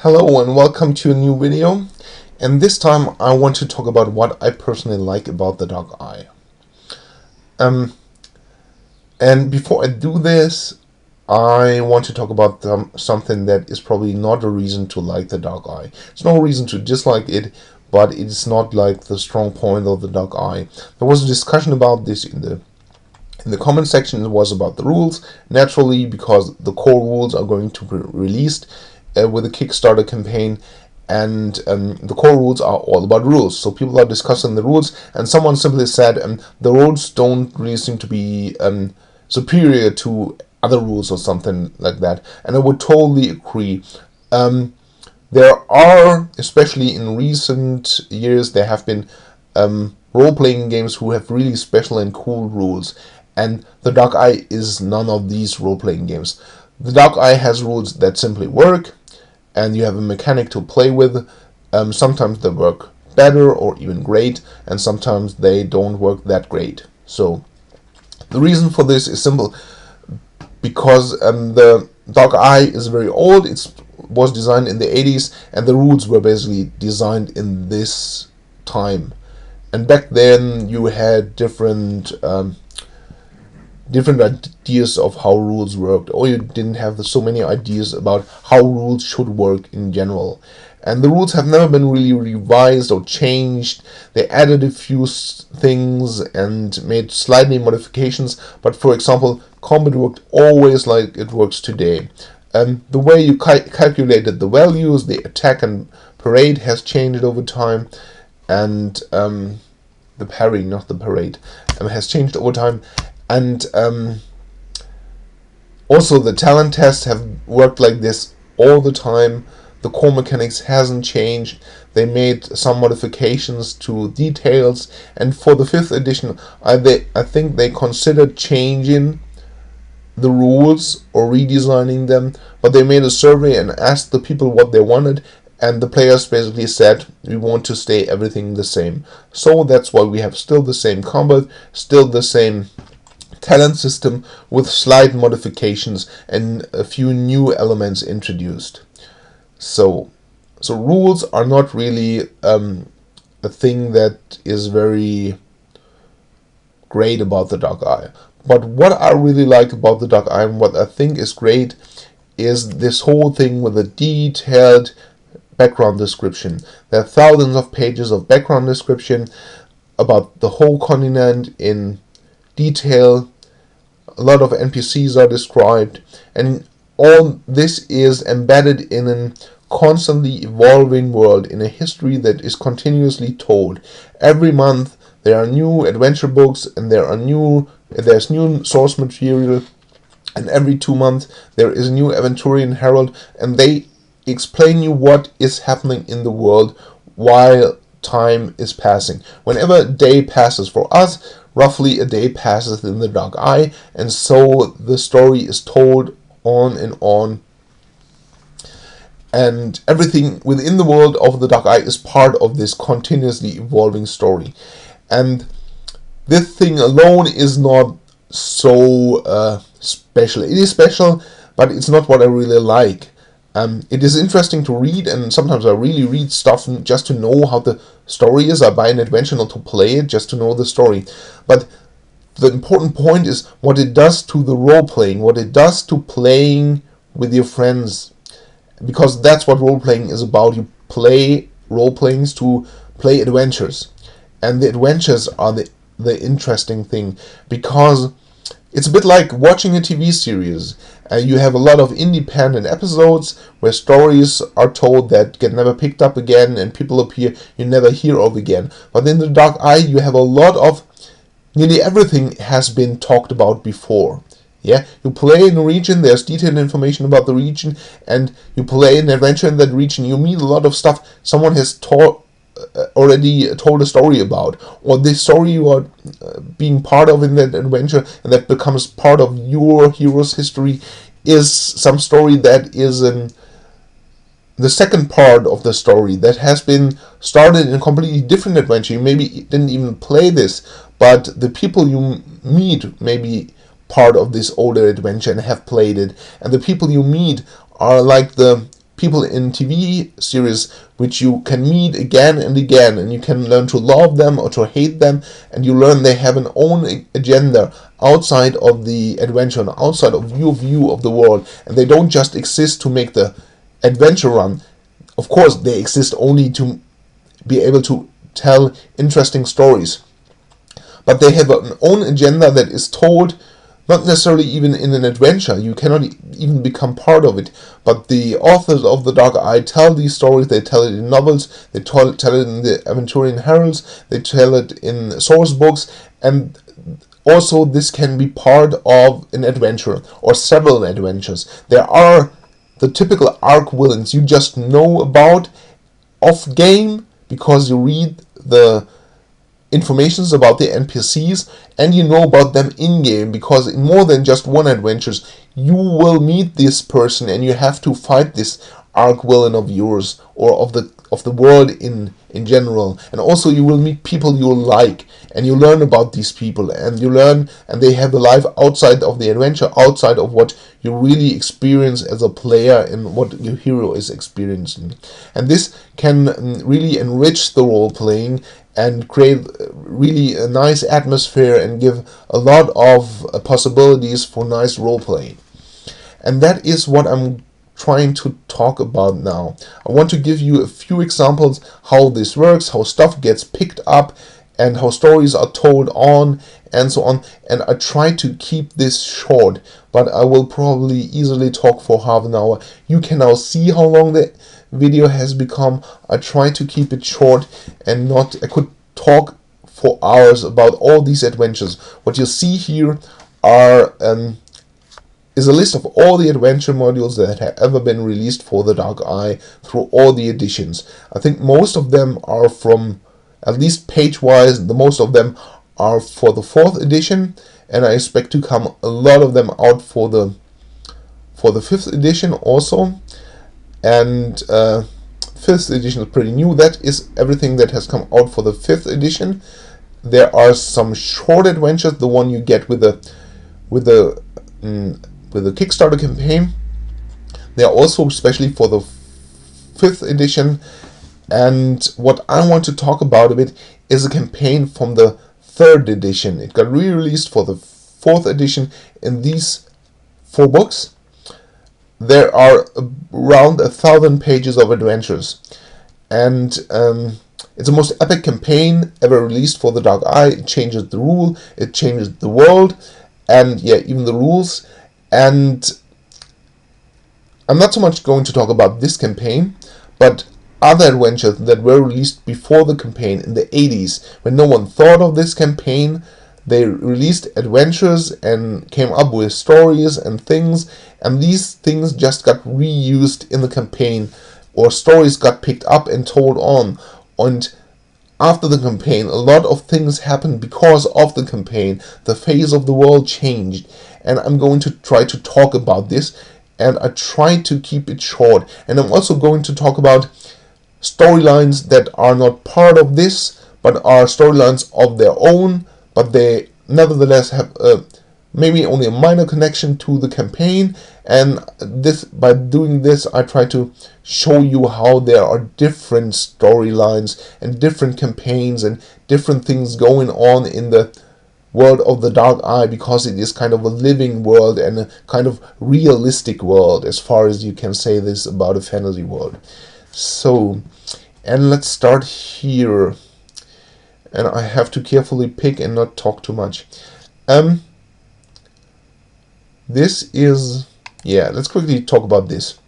Hello and welcome to a new video, and this time I want to talk about what I personally like about the dog eye. And before I do this, I want to talk about something that is probably not a reason to like the dog eye. It's no reason to dislike it, but it's not like the strong point of the dog eye. There was a discussion about this in the comment section. It was about the rules, naturally, because the core rules are going to be released with a Kickstarter campaign, and the core rules are all about rules. So people are discussing the rules, and someone simply said the rules don't really seem to be superior to other rules or something like that, and I would totally agree. There are, especially in recent years, there have been role-playing games who have really special and cool rules, and the Dog Eye is none of these role-playing games. The Dog Eye has rules that simply work, and you have a mechanic to play with. Sometimes they work better or even great, and sometimes they don't work that great. So the reason for this is simple, because the Dog Eye is very old. It was designed in the 80s, and the rules were basically designed in this time. And back then you had different ideas of how rules worked, or you didn't have so many ideas about how rules should work in general. And the rules have never been really revised or changed. They added a few things and made slightly modifications, but for example, combat worked always like it works today. The way you calculated the values, the attack and parade has changed over time, and the parry, not the parade, has changed over time. And also the talent tests have worked like this all the time. The core mechanics hasn't changed. They made some modifications to details, and for the 5th edition I think they considered changing the rules or redesigning them, but they made a survey and asked the people what they wanted, and the players basically said, we want to stay everything the same. So that's why we have still the same combat, still the same talent system, with slight modifications and a few new elements introduced. So rules are not really a thing that is very great about the Dog Eye. But what I really like about the Dog Eye, and what I think is great, is this whole thing with a detailed background description. There are thousands of pages of background description about the whole continent in detail. A lot of NPCs are described, and all this is embedded in a constantly evolving world, in a history that is continuously told. Every month there are new adventure books, and there's new source material, and every 2 months there is a new Aventurian Herald, and they explain you what is happening in the world while time is passing. Whenever a day passes for us, roughly a day passes in the Dog Eye, and so the story is told on and on. And everything within the world of the Dog Eye is part of this continuously evolving story. And this thing alone is not so special. It is special, but it's not what I really like. It is interesting to read, and sometimes I really read stuff just to know how the story is. I buy an adventure not to play it, just to know the story. But the important point is what it does to the role-playing, what it does to playing with your friends. Because that's what role-playing is about. You play role-playings to play adventures. And the adventures are the interesting thing, because it's a bit like watching a TV series. You have a lot of independent episodes where stories are told that get never picked up again, and people appear you never hear of again. But in the Dog Eye you have a lot of, nearly everything has been talked about before. Yeah, you play in a region, there's detailed information about the region, and you play an adventure in that region, you meet a lot of stuff someone has already told a story about, or this story you are being part of in that adventure, and that becomes part of your hero's history, is some story that is the second part of the story that has been started in a completely different adventure. You maybe didn't even play this, but the people you meet may be part of this older adventure and have played it, and the people you meet are like the people in TV series which you can meet again and again, and you can learn to love them or to hate them, and you learn they have an own agenda outside of the adventure and outside of your view of the world, and they don't just exist to make the adventure run. Of course, they exist only to be able to tell interesting stories, but they have an own agenda that is told not necessarily even in an adventure. You cannot even become part of it. But the authors of The Dark Eye tell these stories. They tell it in novels. They tell it in the Aventurian Heralds. They tell it in source books. And also this can be part of an adventure or several adventures. There are the typical arc villains you just know about off game because you read the informations about the NPCs, and you know about them in-game, because in more than just one adventures you will meet this person and you have to fight this arc villain of yours or of the world in general. And also you will meet people you like, and you learn about these people, and you learn, and they have a life outside of the adventure, outside of what you really experience as a player and what your hero is experiencing. And this can really enrich the role playing and create really a nice atmosphere and give a lot of possibilities for nice role playing. And that is what I'm trying to talk about now. I want to give you a few examples how this works, how stuff gets picked up, and how stories are told on, and so on. And I try to keep this short, but I will probably easily talk for half an hour. You can now see how long the video has become. I try to keep it short and not, I could talk for hours about all these adventures. What you see here are is a list of all the adventure modules that have ever been released for the Dark Eye through all the editions. I think most of them are from, at least page-wise, the most of them are for the 4th edition, and I expect to come a lot of them out for the 5th edition also. And 5th edition is pretty new. That is everything that has come out for the 5th edition. There are some short adventures, the one you get with the Kickstarter campaign. They are also especially for the 5th edition. And what I want to talk about a bit is a campaign from the 3rd edition. It got re-released for the 4th edition in these 4 books. There are around 1,000 pages of adventures, and it's the most epic campaign ever released for the Dark Eye. It changes the rule, it changes the world, and yeah, even the rules. And I'm not so much going to talk about this campaign, but other adventures that were released before the campaign in the 80s, when no one thought of this campaign. They released adventures and came up with stories and things, and these things just got reused in the campaign, or stories got picked up and told on. And after the campaign, a lot of things happened because of the campaign. The phase of the world changed, and I'm going to try to talk about this, and I try to keep it short. And I'm also going to talk about storylines that are not part of this, but are storylines of their own, but they nevertheless have maybe only a minor connection to the campaign. And this, by doing this, I try to show you how there are different storylines and different campaigns and different things going on in the world of the Dark Eye, because it is kind of a living world and a kind of realistic world, as far as you can say this about a fantasy world. So, and let's start here. And I have to carefully pick and not talk too much. This is, yeah, let's quickly talk about this.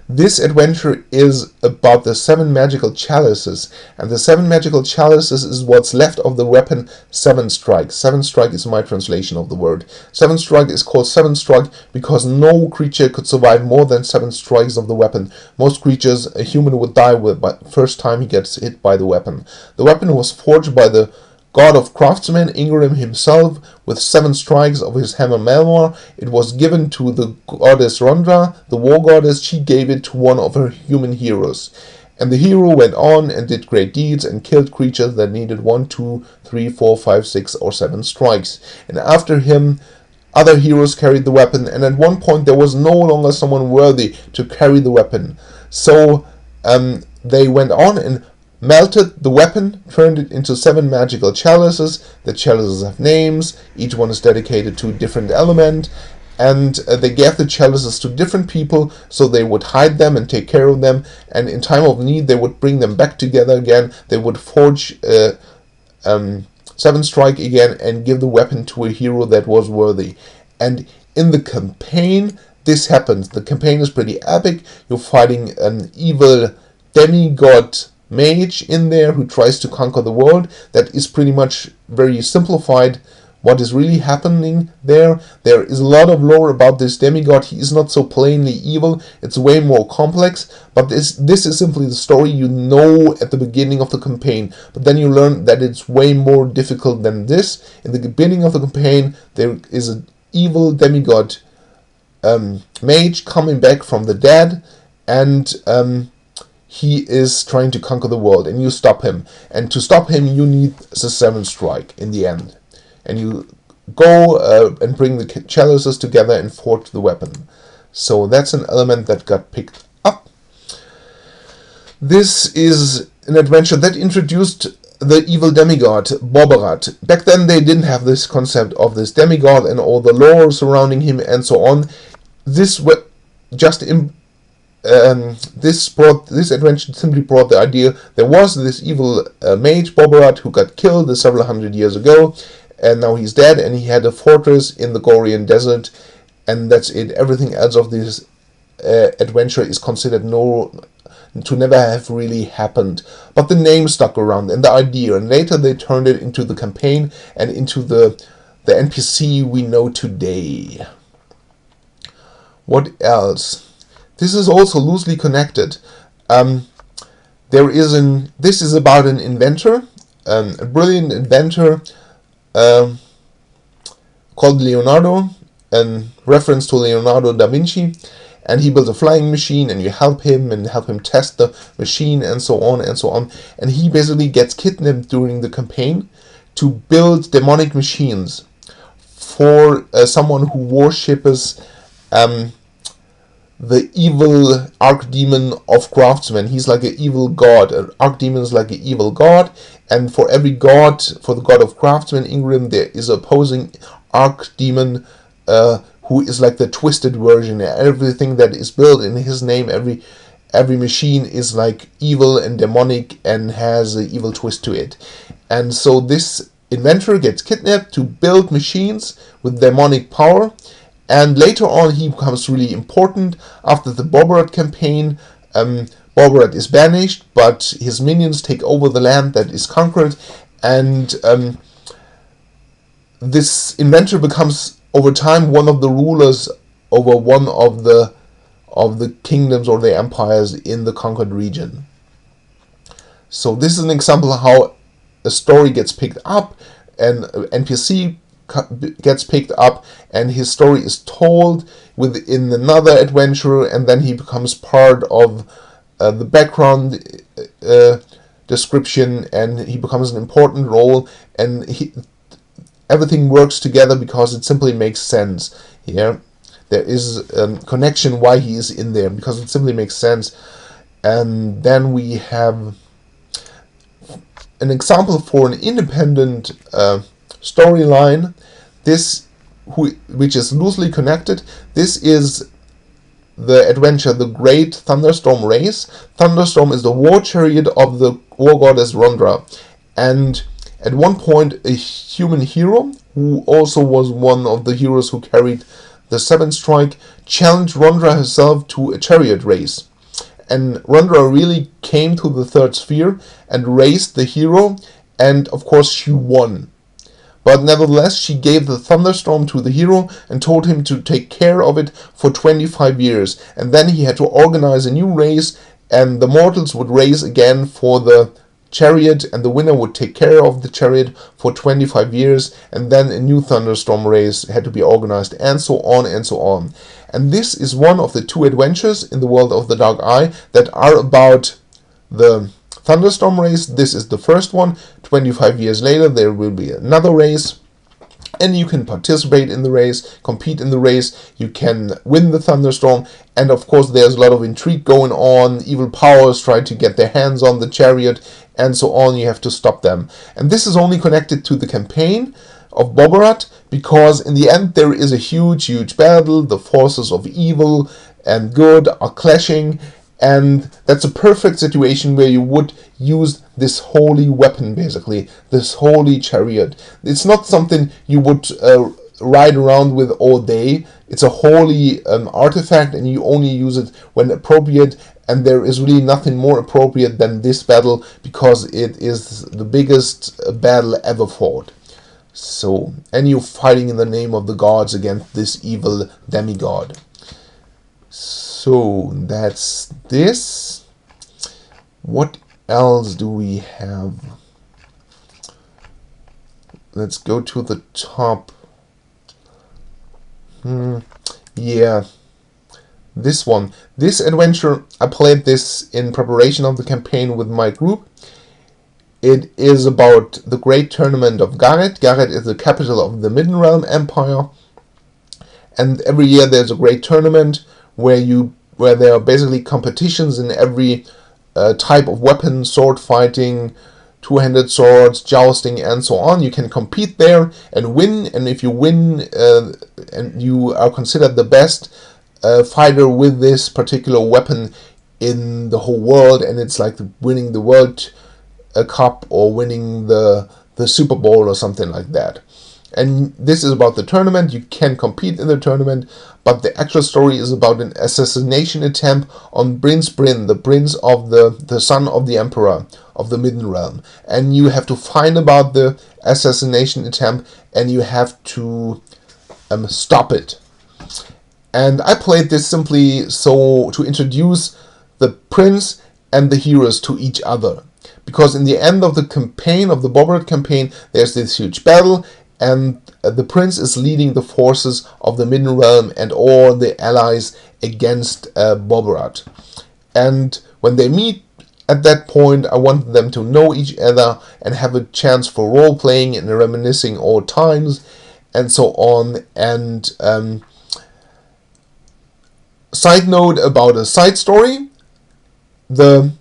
This adventure is about the 7 magical chalices, and the 7 magical chalices is what's left of the weapon 7 Strike. 7 Strike is my translation of the word. 7 Strike is called 7 Strike because no creature could survive more than 7 strikes of the weapon. Most creatures, a human would die with by the first time he gets hit by the weapon. The weapon was forged by the god of craftsmen, Ingram himself, with 7 strikes of his hammer Melmor. It was given to the goddess Rondra, the war goddess. She gave it to one of her human heroes. And the hero went on and did great deeds and killed creatures that needed 1, 2, 3, 4, 5, 6, or 7 strikes. And after him, other heroes carried the weapon, and at one point there was no longer someone worthy to carry the weapon. So they went on and melted the weapon, turned it into 7 magical chalices. The chalices have names, each one is dedicated to a different element, and they gave the chalices to different people so they would hide them and take care of them, and in time of need they would bring them back together again. They would forge 7 strike again and give the weapon to a hero that was worthy. And in the campaign this happens. The campaign is pretty epic. You're fighting an evil demigod mage in there who tries to conquer the world. That is pretty much very simplified what is really happening there. There is a lot of lore about this demigod. He is not so plainly evil. It's way more complex. But this is simply the story you know at the beginning of the campaign. But then you learn that it's way more difficult than this. In the beginning of the campaign, there is an evil demigod mage coming back from the dead, and he is trying to conquer the world, and you stop him. And to stop him, you need the 7 strike in the end. And you go and bring the chalices together and forge the weapon. So that's an element that got picked up. This is an adventure that introduced the evil demigod, Bobarat. Back then they didn't have this concept of this demigod and all the lore surrounding him and so on. This adventure simply brought the idea there was this evil mage, Bobarat, who got killed several hundred years ago, and now he's dead, and he had a fortress in the Gorian desert, and that's it. Everything else of this adventure is considered to never have really happened. But the name stuck around, and the idea, and later they turned it into the campaign and into the NPC we know today. What else? This is also loosely connected. This is about an inventor, a brilliant inventor called Leonardo, in reference to Leonardo da Vinci, and he built a flying machine, and you help him test the machine and so on and so on. And he basically gets kidnapped during the campaign to build demonic machines for someone who worships the evil archdemon of craftsmen. He's like an evil god. An archdemon is like an evil god, and for every god, for the god of craftsmen, Ingrim, there is an opposing archdemon who is like the twisted version. Everything that is built in his name, every machine is like evil and demonic and has an evil twist to it. And so this inventor gets kidnapped to build machines with demonic power. And later on he becomes really important. After the Bobarat campaign, Bobarat is banished, but his minions take over the land that is conquered, and this inventor becomes over time one of the rulers over one of the kingdoms or the empires in the conquered region. So this is an example of how a story gets picked up, and NPC gets picked up, and his story is told within another adventure, and then he becomes part of the background description, and he becomes an important role, and everything works together because it simply makes sense. Here there is a connection why he is in there, because it simply makes sense. And then we have an example for an independent storyline, which is loosely connected. This is the adventure, The Great Thunderstorm Race. Thunderstorm is the war chariot of the war goddess Rondra, and at one point a human hero, who also was one of the heroes who carried the 7 strike, challenged Rondra herself to a chariot race. And Rondra really came to the 3rd sphere and raced the hero, and of course she won. But nevertheless, she gave the thunderstorm to the hero and told him to take care of it for 25 years. And then he had to organize a new race, and the mortals would race again for the chariot, and the winner would take care of the chariot for 25 years, and then a new thunderstorm race had to be organized, and so on and so on. And this is one of the 2 adventures in the world of the Dark Eye that are about the Thunderstorm race. This is the first one. 25 years later there will be another race, and you can participate in the race, compete in the race, you can win the thunderstorm, and of course there's a lot of intrigue going on. Evil powers try to get their hands on the chariot, and so on. You have to stop them. And this is only connected to the campaign of Bobarat, because in the end there is a huge battle. The forces of evil and good are clashing, and that's a perfect situation where you would use this holy weapon, basically, this holy chariot. It's not something you would ride around with all day. It's a holy artifact, and you only use it when appropriate, and there is really nothing more appropriate than this battle, because it is the biggest battle ever fought. So, and you're fighting in the name of the gods against this evil demigod. So that's this. What else do we have? Let's go to the top. Yeah, this one. This adventure, I played this in preparation of the campaign with my group. It is about the great tournament of Gareth. Gareth is the capital of the Midden Realm Empire, and every year there's a great tournament where there are basically competitions in every type of weapon: sword fighting, two-handed swords, jousting, and so on. You can compete there and win, and if you win, and you are considered the best fighter with this particular weapon in the whole world, and it's like winning the World Cup or winning the Super Bowl or something like that. And this is about the tournament. You can compete in the tournament, but the actual story is about an assassination attempt on Prince Bryn, the prince of the son of the emperor of the Midden Realm. And you have to find about the assassination attempt, and you have to stop it. And I played this simply so to introduce the prince and the heroes to each other. Because in the end of the campaign, of the Bobarat campaign, there's this huge battle, and the prince is leading the forces of the Midden Realm and all the allies against Bobarat. And when they meet at that point, I want them to know each other and have a chance for role-playing and reminiscing old times and so on. And side note about a side story: the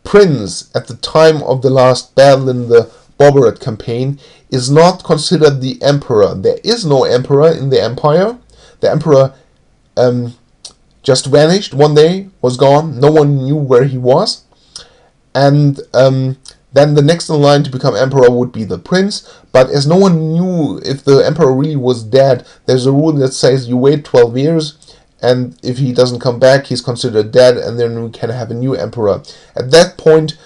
prince at the time of the last battle in the Bobarat campaign is not considered the emperor. There is no emperor in the empire. The emperor just vanished one day, was gone. No one knew where he was. And then the next in line to become emperor would be the prince. But as no one knew if the emperor really was dead, there's a rule that says you wait 12 years. And if he doesn't come back, he's considered dead, and then we can have a new emperor. At that point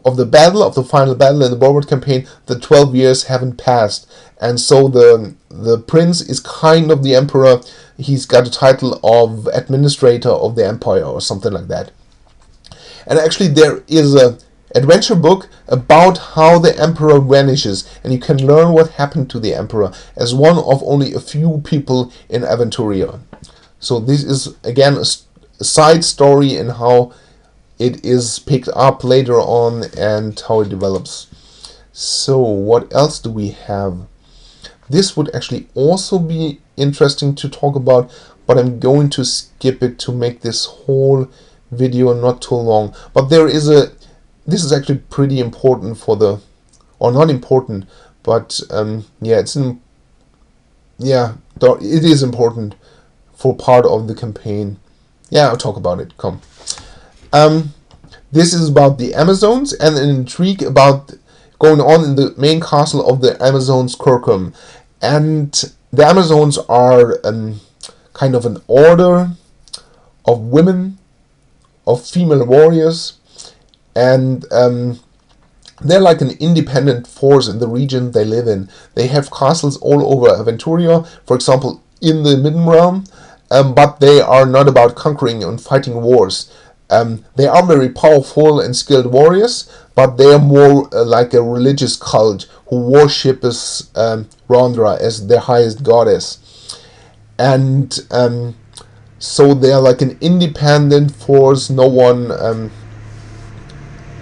of the battle, of the final battle in the Bobarat campaign, the 12 years haven't passed. And so the prince is kind of the emperor. He's got a title of administrator of the empire or something like that. And actually there is a adventure book about how the emperor vanishes, and you can learn what happened to the emperor as one of only a few people in Aventuria. So this is again a side story in how it is picked up later on and how it develops. So what else do we have? This would actually also be interesting to talk about, but I'm going to skip it to make this whole video not too long. But this is actually pretty important for the, or not important, but yeah, it is important for part of the campaign. Yeah, I'll talk about it. Come. This is about the Amazons and an intrigue about going on in the main castle of the Amazons Kirkham. And the Amazons are kind of an order of women, of female warriors, and they're like an independent force in the region they live in. They have castles all over Aventuria, for example, in the Midden Realm, but they are not about conquering and fighting wars. They are very powerful and skilled warriors, but they are more like a religious cult who worships Rondra as their highest goddess. And so they are like an independent force, no one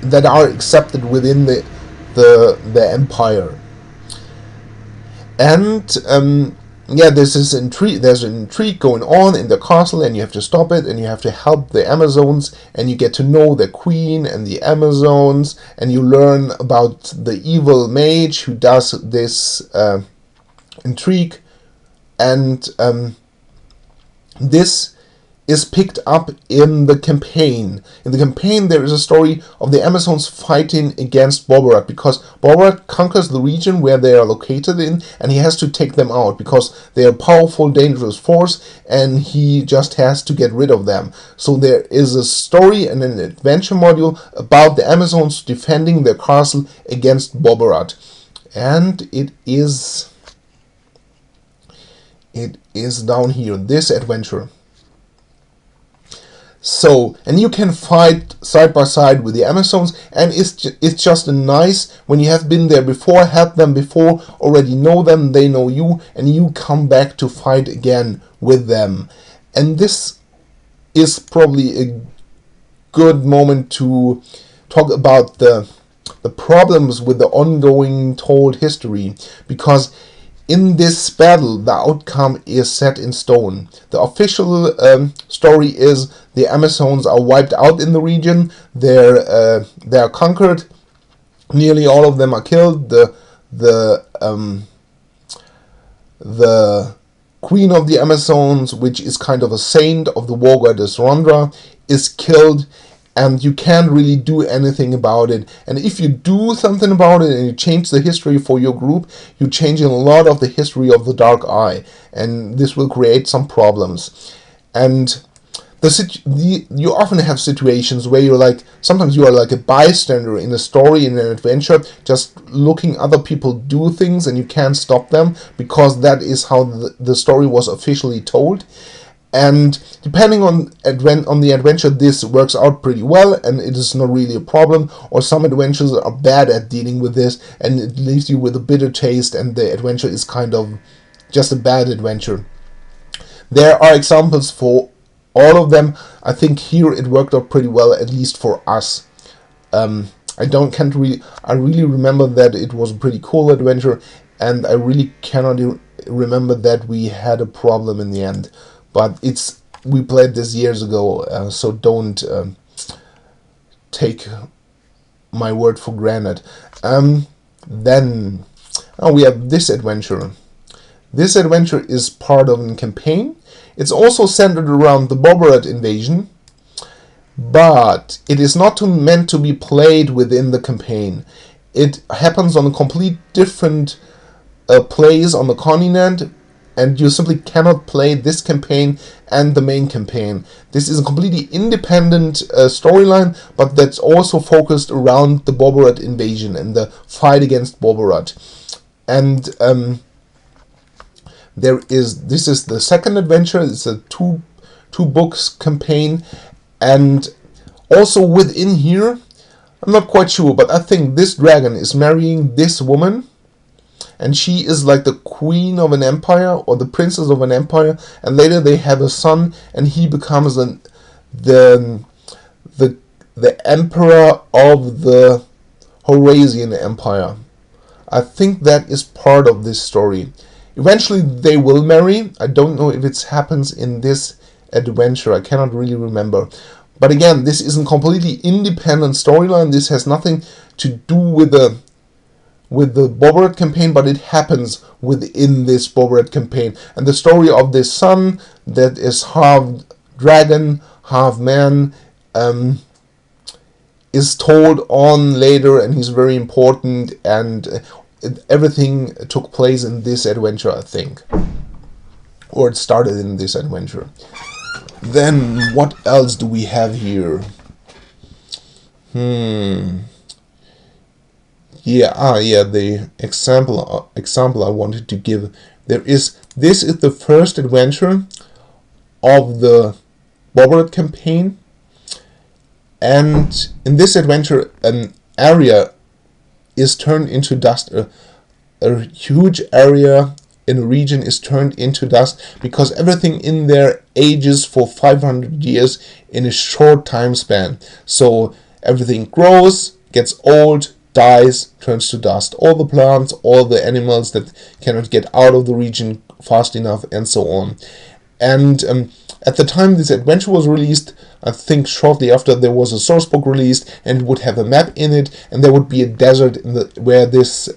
that are accepted within the empire. And yeah, there's an intrigue going on in the castle, and you have to stop it, and you have to help the Amazons, and you get to know the queen and the Amazons, and you learn about the evil mage who does this intrigue, and this is picked up in the campaign. In the campaign, there is a story of the Amazons fighting against Bobarat, because Bobarat conquers the region where they are located in, and he has to take them out because they are a powerful, dangerous force, and he just has to get rid of them. So there is a story and an adventure module about the Amazons defending their castle against Bobarat, and it is down here, this adventure. So, and you can fight side by side with the Amazons, and it's just a nice, when you have been there before, helped them before, already know them, they know you, and you come back to fight again with them. And this is probably a good moment to talk about the problems with the ongoing told history, because in this battle, the outcome is set in stone. The official story is the Amazons are wiped out in the region. They are conquered. Nearly all of them are killed. The queen of the Amazons, which is kind of a saint of the war goddess Rondra, is killed. And you can't really do anything about it. And if you do something about it and you change the history for your group, you're changing a lot of the history of the Dark Eye. And this will create some problems. And you often have situations where you're like, sometimes you are like a bystander in a story, in an adventure, just looking other people do things, and you can't stop them because that is how the story was officially told. And depending on the adventure, this works out pretty well, and it is not really a problem. Or some adventures are bad at dealing with this, and it leaves you with a bitter taste, and the adventure is kind of just a bad adventure. There are examples for all of them. I think here it worked out pretty well, at least for us. I really remember that it was a pretty cool adventure, and I really cannot remember that we had a problem in the end. But we played this years ago, so don't take my word for granted. Then we have this adventure. This adventure is part of a campaign. It's also centered around the Bobarat invasion, but it is not meant to be played within the campaign. It happens on a complete different place on the continent, and you simply cannot play this campaign and the main campaign. This is a completely independent storyline, but that's also focused around the Bobarat invasion and the fight against Bobarat. And this is the second adventure. It's a two books campaign, and also within here, I'm not quite sure, but I think this dragon is marrying this woman. And she is like the queen of an empire, or the princess of an empire, and later they have a son, and he becomes the emperor of the Horasian Empire. I think that is part of this story. Eventually they will marry. I don't know if it happens in this adventure. I cannot really remember. But again, this is a completely independent storyline. This has nothing to do with the Bobarat campaign, but it happens within this Bobarat campaign. And the story of this son that is half dragon, half man, is told on later, and he's very important, and everything took place in this adventure, I think. Or it started in this adventure. Then, what else do we have here? The example I wanted to give. This is the first adventure of the Bobarat campaign, and in this adventure, an area is turned into dust. A huge area in a region is turned into dust because everything in there ages for 500 years in a short time span. So everything grows, gets old, dies, turns to dust. All the plants, all the animals that cannot get out of the region fast enough, and so on. And at the time this adventure was released, I think shortly after, there was a sourcebook released, and it would have a map in it, and there would be a desert where this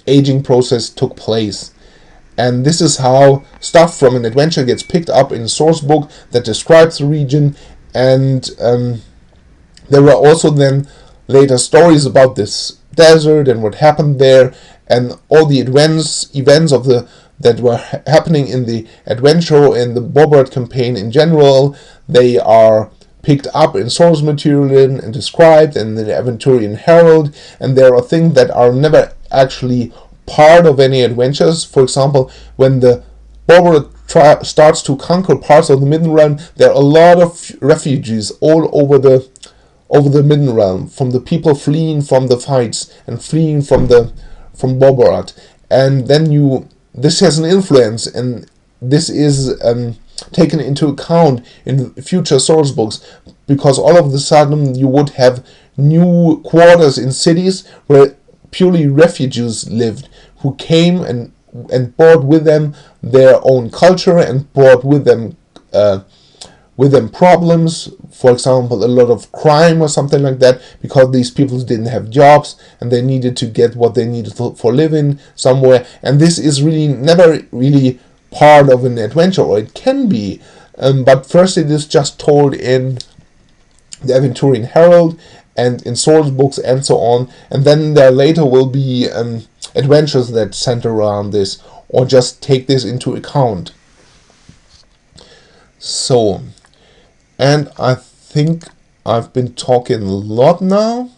aging process took place. And this is how stuff from an adventure gets picked up in a sourcebook that describes the region. And there were also then later stories about this desert and what happened there, and all the events of that were happening in the adventure and the Bobbert campaign in general. They are picked up in source material and described in the Aventurian Herald, and there are things that are never actually part of any adventures. For example, when the Bobbert starts to conquer parts of the Midden Realm, there are a lot of refugees all over the Midden Realm, from the people fleeing from the fights and fleeing from Bobbert. And then this has an influence, and this is taken into account in future source books, because all of a sudden you would have new quarters in cities where purely refugees lived, who came and brought with them their own culture and brought with them problems. For example, a lot of crime or something like that, because these people didn't have jobs and they needed to get what they needed for living somewhere. And this is really never really part of an adventure, or it can be, but first it is just told in the Aventurian Herald and in source books and so on, and then there later will be adventures that center around this, or just take this into account. So, and I think I've been talking a lot now,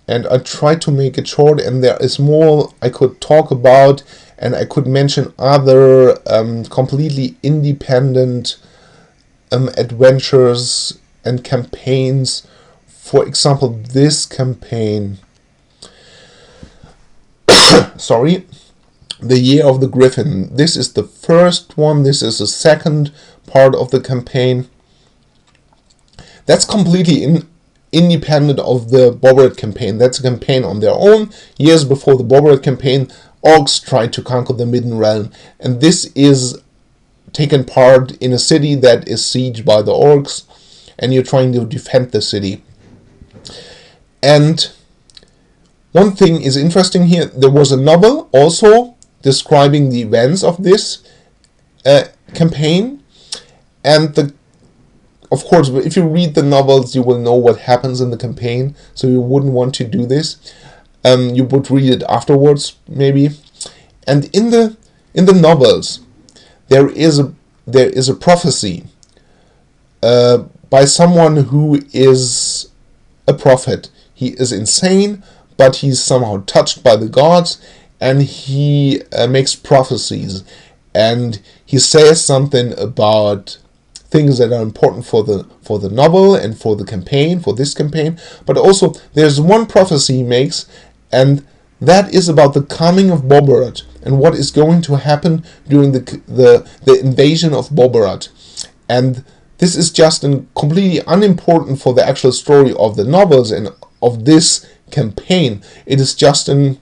and I tried to make it short, and there is more I could talk about, and I could mention other completely independent adventures and campaigns. For example, this campaign, sorry, the Year of the Griffin. This is the first one. This is the second part of the campaign. That's completely independent of the Bobbert campaign. That's a campaign on their own. Years before the Bobbert campaign, orcs tried to conquer the Midden Realm, and this is taken part in a city that is sieged by the orcs, and you're trying to defend the city. And one thing is interesting here. There was a novel also describing the events of this campaign, and of course, if you read the novels, you will know what happens in the campaign, so you wouldn't want to do this. You would read it afterwards, maybe. And in the novels, there is a prophecy by someone who is a prophet. He is insane, but he's somehow touched by the gods, and he makes prophecies, and he says something about things that are important for the novel and for the campaign, for this campaign. But also there's one prophecy he makes, and that is about the coming of Bobbert and what is going to happen during the invasion of Bobbert. And this is just completely unimportant for the actual story of the novels and of this campaign. It's just something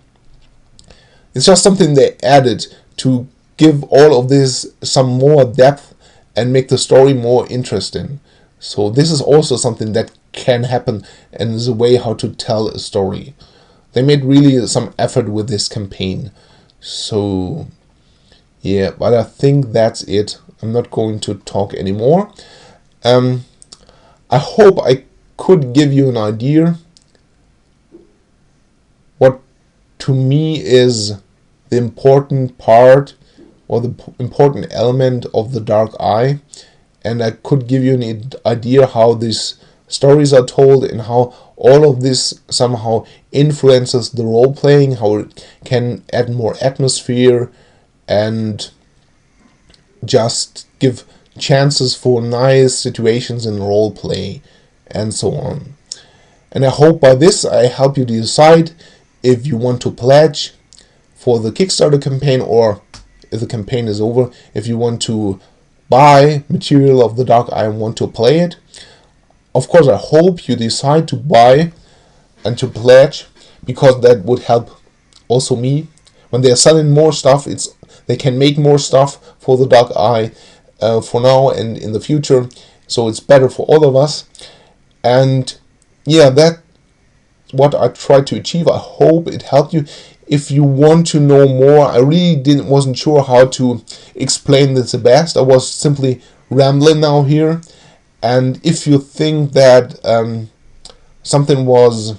they added to give all of this some more depth and make the story more interesting. So this is also something that can happen, and is a way how to tell a story. They made really some effort with this campaign. So yeah, but I think that's it. I'm not going to talk anymore. I hope I could give you an idea what to me is the important part or the important element of the Dark Eye, and I could give you an idea how these stories are told and how all of this somehow influences the role playing, how it can add more atmosphere and just give chances for nice situations in role play and so on. And I hope by this I help you decide if you want to pledge for the Kickstarter campaign, or if the campaign is over, if you want to buy material of the Dark Eye and want to play it. Of course, I hope you decide to buy and to pledge, because that would help also me. When they're selling more stuff, they can make more stuff for the dark eye for now and in the future, so it's better for all of us. And yeah, that's what I tried to achieve. I hope it helped you. If you want to know more, I really wasn't sure how to explain this the best. I was simply rambling now here. And if you think that something was,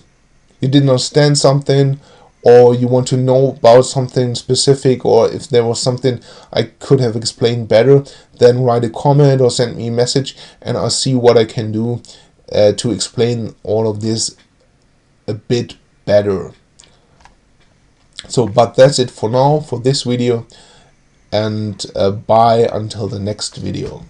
you didn't understand something, or you want to know about something specific, or if there was something I could have explained better, then write a comment or send me a message, and I'll see what I can do to explain all of this a bit better. So, but that's it for now for this video, and bye until the next video.